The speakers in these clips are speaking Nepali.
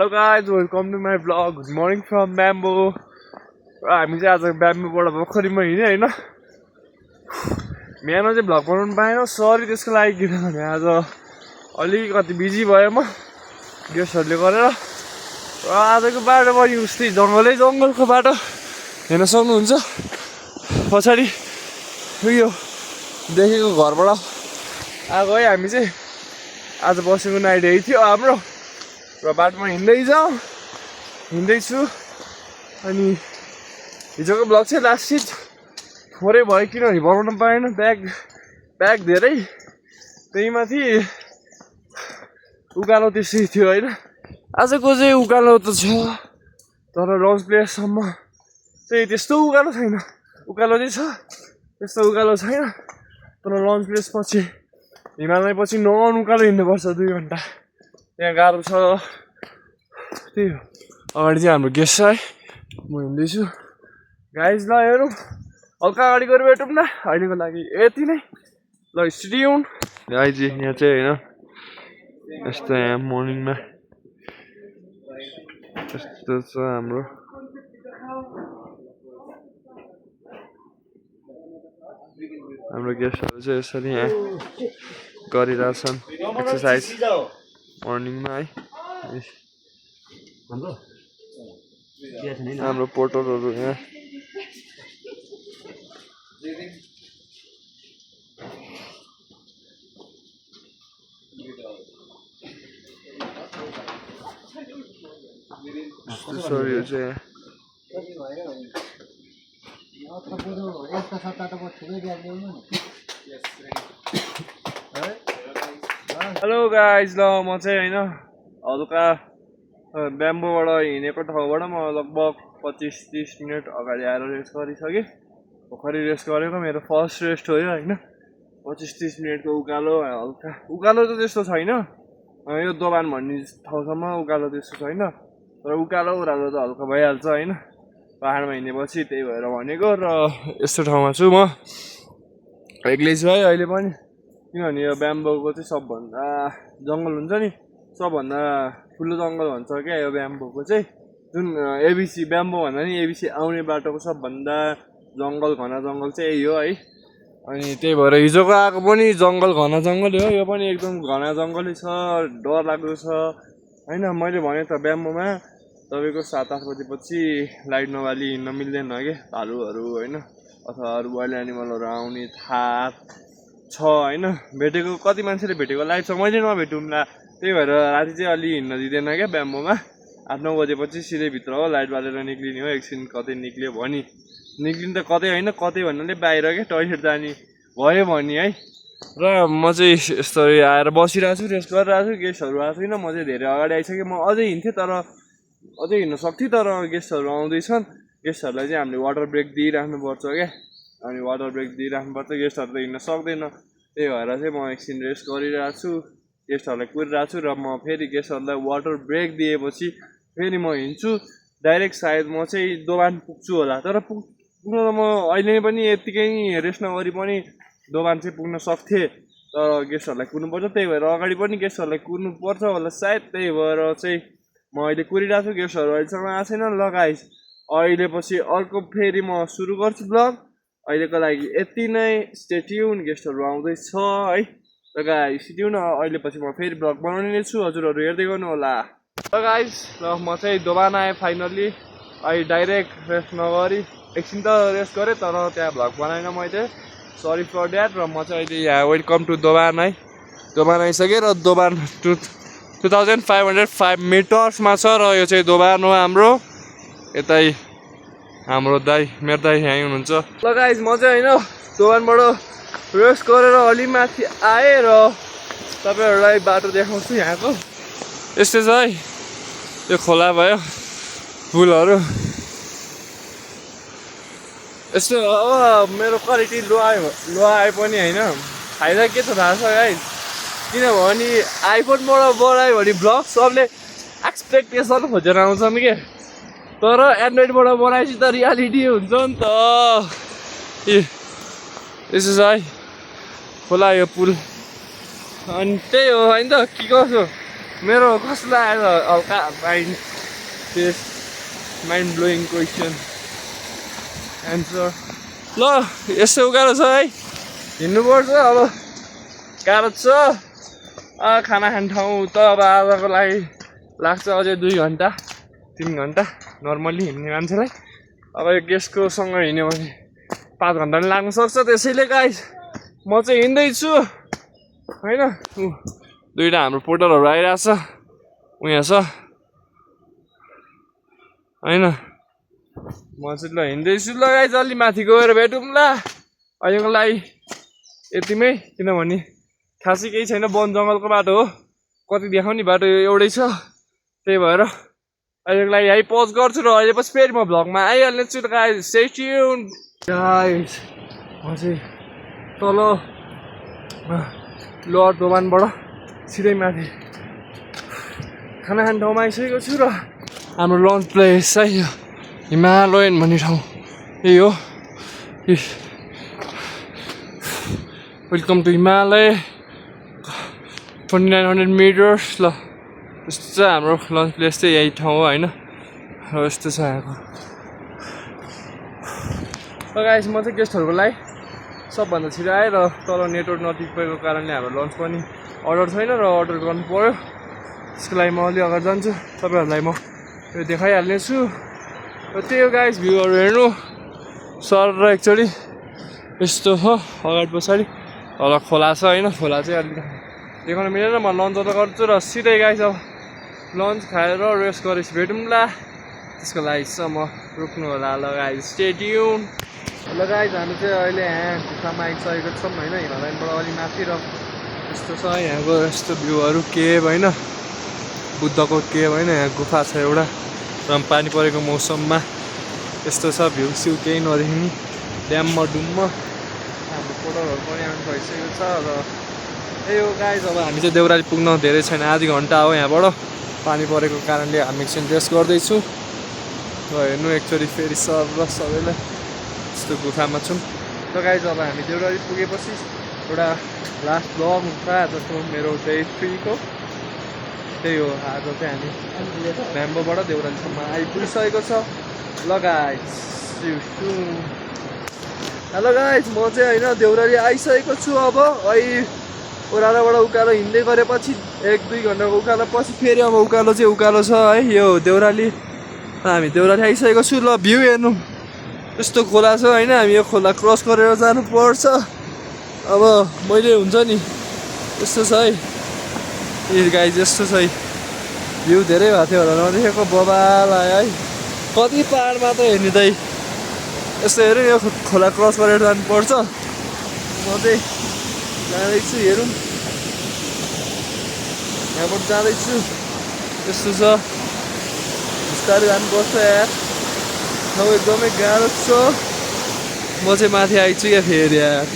Hello guys, welcome to my vlog. Good morning from Bamboo. हामी चाहिँ आज ब्याम्बोबाट भर्खरैमा हिँड्यो हैन। बिहान चाहिँ भ्लग बनाउनु पाएन, सरी त्यसको लागि किनभने आज अलिकति बिजी भयो म गेस्टहरुले गरेर। र आजको बाटो पनि उस्तै जंगलको बाटो हेर्न सक्नुहुन्छ। पछाडी यो देखेको घरबाट आएको है हामी चाहिँ आज बसेको नाइट यही थियो हाम्रो। र बाटोमा हिँड्दैछु अनि हिजोको ब्लग चाहिँ लास्ट सिट थोरै भयो किनभने बनाउन पाएन, ब्याग धेरै त्यही माथि उकालो त्यसै थियो हैन। आजको चाहिँ उकालो त छ तर लन्च प्लेससम्म चाहिँ त्यस्तो उकालो छैन। उकालो चाहिँ छ, त्यस्तो उकालो छैन तर लन्च प्लेस पछि हिमालय पछि नन उकालो हिँड्नुपर्छ 2 घण्टा, त्यहाँ गाह्रो छ। त्यही हो, अगाडि चाहिँ हाम्रो गेस्ट छ है, म हिँड्दैछु गाइज। ल हेरौँ हल्का अगाडि गएर भेटौँ न, अहिलेको लागि यति नै। ल स्टेडियम गाइज यहाँ चाहिँ होइन यस्तो यहाँ मर्निङमा यस्तो छ हाम्रो। हाम्रो गेस्टहरू चाहिँ यसरी यहाँ गरिरहेछन् एक्सर्साइज मर्निङमा है। हाम्रो पोर्टरहरू यहाँ सरी यो चाहिँ हेलो गाइज। ल म चाहिँ होइन हल्का ब्याम्बोबाट हिँडेको ठाउँबाट म लगभग 25-30 मिनट अगाडि आएर रेस्ट गरिसकेँ। भर्खरै रेस्ट गरेको, मेरो फर्स्ट रेस्ट हो यो होइन। 25-30 मिनटको उकालो, हल्का उकालो त त्यस्तो छैन, यो दोबान भन्ने ठाउँसम्म उकालो त्यस्तो छैन तर उकालो ओह्रालो त हल्का भइहाल्छ होइन, पाहाडमा हिँडेपछि। त्यही भएर भनेको। र यस्तो ठाउँमा छु म एक्लै छु है अहिले पनि, किनभने यो ब्याम्बोको चाहिँ सबभन्दा जङ्गल हुन्छ नि, सबभन्दा ठुलो जङ्गल भन्छ क्या यो ब्याम्बोको चाहिँ। जुन एबिसी ब्याम्बो भन्दा नि एबिसी आउने बाटोको सबभन्दा जङ्गल घना जङ्गल चाहिँ यही हो है। अनि त्यही भएर हिजोको आएको पनि जङ्गल घना जङ्गल हो, यो पनि एकदम घना जङ्गलै छ, डर लाग्दो छ होइन। मैले भने त ब्याम्बोमा तपाईँको 7-8 बजेपछि लाइट नबाली हिँड्न मिल्दैन क्या, भालुहरू होइन अथवा अरू वाइल्ड एनिमलहरू आउने थाहा छ होइन। भेटेको कति मान्छेले भेटेको लाइफ छ, मैले नभेटौँला। त्यही भएर राति चाहिँ अलि हिँड्न दिँदैन क्या ब्याम्बोमा। 8-9 बजेपछि सिधै भित्र हो, लाइट बालेर निक्लिने हो। एकछिन कतै निक्ल्यो भने निक्लिनु त कतै होइन, कतै भन्नाले बाहिर क्या, टोइलेट जाने भयो भने है। र म चाहिँ यस्तो आएर बसिरहेको छु, रेस्ट गरिरहेको छु। गेस्टहरू आएको छैन, म चाहिँ धेरै अगाडि आइसकेँ। म अझै हिँड्थेँ तर अझै हिँड्न सक्थेँ तर गेस्टहरू आउँदैछन्। गेस्टहरूलाई चाहिँ हामीले वाटर ब्रेक दिइराख्नुपर्छ क्या, अनि वाटर ब्रेक दिइराख्नुपर्छ, गेस्टहरू त हिँड्न सक्दैन। त्यही भएर चाहिँ म एकछिन रेस्ट गरिरहेको छु, गेस्टहरूलाई कुरिरहेको छु। र म फेरि गेस्टहरूलाई वाटर ब्रेक दिएपछि फेरि म हिँड्छु डाइरेक्ट। सायद म चाहिँ दोबान पुग्छु होला, तर पुग्न त म अहिले पनि यत्तिकै रेस्ट नगरी पनि दोबान चाहिँ पुग्न सक्थेँ, तर गेस्टहरूलाई कुर्नुपर्छ। त्यही भएर अगाडि पनि गेस्टहरूलाई कुर्नुपर्छ होला सायद, त्यही भएर चाहिँ म अहिले कुरिरहेको छु। गेस्टहरू अहिलेसम्म आएको छैन। ल गाइस अहिले पछि अर्को फेरि म सुरु गर्छु ब्लग। अहिलेको लागि यति नै, स्टे ट्युन, गेस्टहरू आउँदैछ है। ल गाइस स्टे ट्युन, अहिले पछि म फेरि ब्लग बनाउने नै छु, हजुरहरू हेर्दै गर्नु होला। ल गाइस ल म चाहिँ दोबान आएँ फाइनल्ली। अहिले डाइरेक्ट रेस्ट नगरी एकछिन त रेस्ट गरेँ तर त्यहाँ भ्लग बनाएन मैले, सरी फर द्याट। र म चाहिँ अहिले यहाँ वेलकम टु दोबान है, दोबान आइसकेँ। र दोबान 2505 मिटर्समा छ र यो चाहिँ दोबान हो हाम्रो। यतै हाम्रो दाई, मेरो दाई यहीँ हुनुहुन्छ। ल गाइस म चाहिँ होइन दोबानबाट रेस्ट गरेर अलि माथि आएँ र तपाईँहरूलाई बाटो देखाउँछु यहाँको। यस्तै छ है, यो खोला भयो, पुलहरू यस्तो। अब मेरो क्वालिटी लो आए पनि होइन, फाइदा के छ थाहा छ गाइस, किनभने आइफोनबाट बनायो भने ब्लग सबले एक्सपेक्टेसन खोजेर आउँछन् के, तर एन्ड्रोइडबाट बनाएपछि त रियालिटी हुन्छ नि त। यसो छ है खोला यो पुल, अनि त्यही हो होइन त के कसो मेरो कस्तो आएर हल्का माइन्ड ब्लोइङ क्वेसन एन्सर ल यस्तो उकालो छ है हिँड्नुपर्छ अब गाह्रो छ खाना खाने ठाउँ त अब आजको लागि लाग्छ अझै 2 घन्टा 3 घन्टा नर्मली हिँड्ने मान्छेलाई अब यो गेस्टको सँग हिँड्यो भने 5 घन्टा पनि लाग्न सक्छ त्यसैले गाइस म चाहिँ हिँड्दैछु होइन दुईटा हाम्रो पोर्टरहरू आइरहेछ उहाँ छ होइन म चाहिँ ल हिँड्दैछु ल गाइस अलि माथि गएर भेटौँ ल अहिलेको लागि यतिमै किनभने खासै केही छैन वन जङ्गलको बाटो हो कति देखाउने बाटो एउटै छ त्यही भएर अहिलेको लागि यही पज गर्छु र अहिले पछि फेरि म भ्लगमा आइहाल्ने छु गाइस स्टे ट्युन गाइस म चाहिँ तल लोवर दोभानबाट सिधै माथि खाना खाने ठाउँमा आइसकेको छु र हाम्रो लन्च प्लेस है यो हिमालयन भन्ने ठाउँ यही हो वेलकम टु हिमालय 2900 मिटर्स ल यस्तो छ हाम्रो लन्च प्लेस चाहिँ यही ठाउँ हो होइन र यस्तो छ यहाँको ल गाइस म चाहिँ गेस्टहरूको लागि सबभन्दा छिटो आएँ र तल नेटवर्क नटिपेको कारणले हाम्रो लन्च पनि अर्डर छैन र अर्डर गर्नु पर्यो त्यसको लागि म अलि अगाडि जान्छु तपाईँहरूलाई म यो देखाइहाल्ने छु र त्यही हो गाइस भ्यूहरू हेर्नु सर र एकचोटि यस्तो हो अगाडि पछाडि तल खोला छ होइन खोला चाहिँ अलिक देखाउन मिलेन म लन्च अर्डर गर्छु र सिधै गाइस अब लन्च खाएर रेस्ट गरेपछि भेटौँला त्यसको लागि चाहिँ म रोक्नु होला ल गाइस स्टे ट्युन ल गाइस हामी चाहिँ अहिले यहाँ गुफामा आइसकेको छौँ होइन हिमालयनबाट अलि माथि र यस्तो छ यहाँको यस्तो भ्यूहरू केभ होइन बुद्धको केभ होइन यहाँ गुफा छ एउटा र पानी परेको मौसममा यस्तो छ भ्यू सिउ केही नदेखिने ड्याममा डुम्म हाम्रो फोटोहरू पनि आउनु भइसकेको छ र त्यही हो गाइस अब हामी चाहिँ देउराली पुग्न धेरै छैन आधी घन्टा हो यहाँबाट पानी परेको कारणले हामी एकछिन रेस्ट गर्दैछु र हेर्नु एकचोटि फेरि सर र सबैलाई यस्तो गुफामा छौँ र गाइस अब हामी देउराली पुगेपछि एउटा लास्ट ब्लग हुन्छ जस्तो मेरो डे 3 को त्यही हो आज चाहिँ हामी ब्याम्बोबाट देउरालीसम्म आइपुगिसकेको छ ल गाइस हेलो गाइस म चाहिँ होइन देउराली आइसकेको छु अब अहिले ओह्रालोबाट उकालो हिँड्दै गरेपछि 1-2 घन्टाको उकालो पछि फेरि अब उकालो चाहिँ उकालो छ है यो देउराली हामी देउराली आइसकेको छु ल भ्यू हेर्नु यस्तो खोला छ होइन हामी यो खोला क्रस गरेर जानुपर्छ अब मैले हुन्छ नि यस्तो छ है गाइस यस्तो छ है भ्यू धेरै भएको थियो होला नदेखेको बबाल आयो है कति पाहाड मात्र हेर्ने दाइ यस्तो हेरौँ यो खोला क्रस गरेर जानुपर्छ म चाहिँ जाँदैछु हेरौँ यहाँबाट जाँदैछु यस्तो छ बिस्तारै जानुपर्छ यार ठाउँ एकदमै गाह्रो छ म चाहिँ माथि आइछु क्या फेरि यार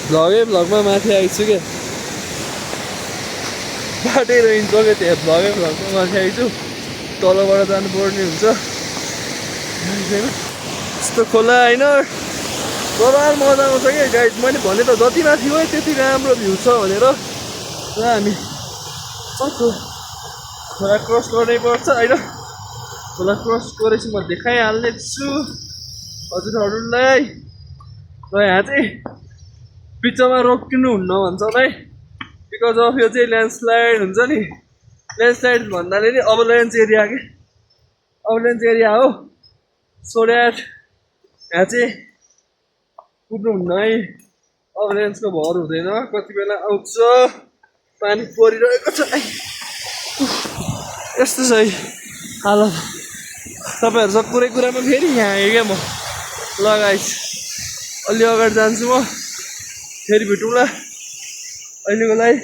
भ्लगमा माथि आइछु क्या बाटै रहन्छ क्या त्यहाँ भ्लगमा माथि आइछु तलबाट जानुपर्ने हुन्छ यस्तो खोला होइन बबाल मजा आउँछ क्या गाइड मैले भने त जति माथि हो त्यति राम्रो भ्यू छ भनेर र हामी खोला क्रस गर्नै पर्छ होइन खोला क्रस गरेपछि म देखाइहाल्नेछु हजुरहरूलाई र यहाँ चाहिँ बिचमा रोकिनु हुन्न भन्छ है बिकज अफ यो चाहिँ ल्यान्डस्लाइड हुन्छ नि ल्यान्डस्लाइड भन्नाले नि अभलान्च एरिया के अभलान्च एरिया हो सो द्याट यहाँ चाहिँ कुद्नुहुन्न है अभलान्चको भर हुँदैन कति बेला आउँछ पानी परिरहेको छ यस्तो छ है हालत तपाईँहरू सब कुरै कुरामा फेरि यहाँ आएँ क्या म ल गाइस अलि अगाडि जान्छु म फेरि भेटौँला अहिलेको लागि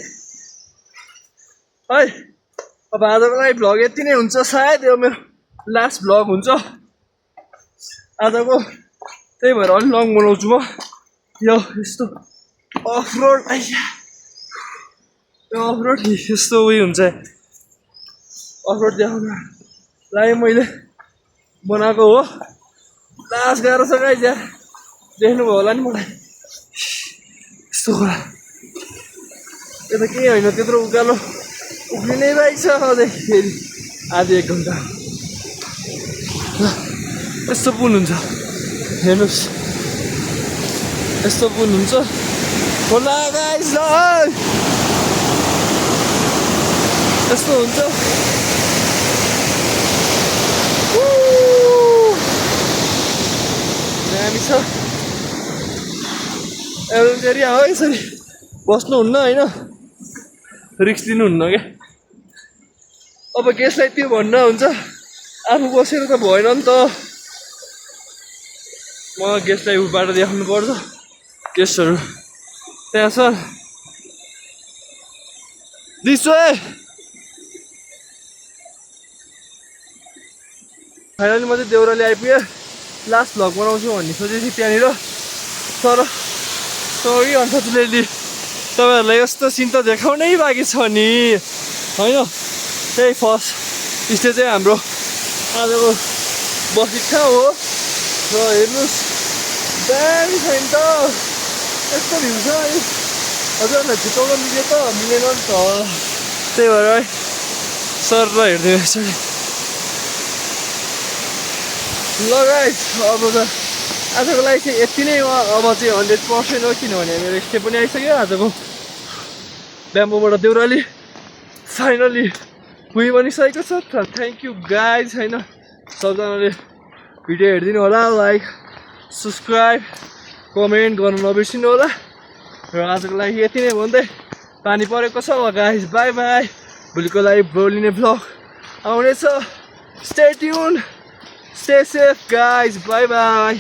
है अब आजको लागि भ्लग यति नै हुन्छ सायद यो मेरो लास्ट भ्लग हुन्छ आजको त्यही भएर अलिक लङ बनाउँछु म यो यस्तो अफ रोड यो अफ रोड यस्तो उयो हुन्छ अफ रोड देखाउनु लागि मैले बनाएको हो लास्ट गाह्रो छ गाइस यार देख्नुभयो होला नि मलाई यस्तो कुरा यो त केही होइन त्यत्रो उकालो उक्लिनै बाइक छ अझै फेरि आधी 1 घन्टा यस्तो पुल हुन्छ हेर्नुहोस् यस्तो पुल हुन्छ होला गाइस ल यस्तो हुन्छ दामी छ एभेन्जरिया हो यसरी बस्नुहुन्न होइन रिक्स लिनुहुन्न क्या अब गेस्टलाई त्यो भन्न हुन्छ आफू बसेर त भएन नि त म गेस्टलाई बाटो देखाउनु पर्छ गेस्टहरू त्यहाँ छ दिस वे फाइनली म चाहिँ देउराली आइपुगेँ लास्ट भ्लग बनाउँछु भन्ने सोचेको थिएँ त्यहाँनिर तर सरी अनफर्चुनेटली तपाईँहरूलाई यस्तो सिन त देखाउनै बाँकी छ नि होइन त्यही फर्स्ट स्टे चाहिँ हाम्रो आजको बस्ने ठाउँ हो र हेर्नुहोस् दामी छ नि त यस्तो भ्यू छ है हजुरहरूलाई छिटाउन मिल्यो त मिलेन नि त त्यही भएर है सर र हेर्दै एकचोटि ल गाइस अब त आजको लागि चाहिँ यति नै हो अब चाहिँ 100% हो किनभने मेरो स्टे पनि आइसक्यो आजको ब्याम्बोबाट देउराली फाइनली पुगि पनि सकेको छ त थ्याङ्क यू गाइज होइन सबजनाले भिडियो हेरिदिनु होला लाइक सब्सक्राइब कमेन्ट गर्नु नबिर्सिनु होला र आजको लागि यति नै भन्दै पानी परेको छ गाइज बाई बाई भोलिको लागि भोलिने भ्लग आउनेछ stay tune stay safe guys by by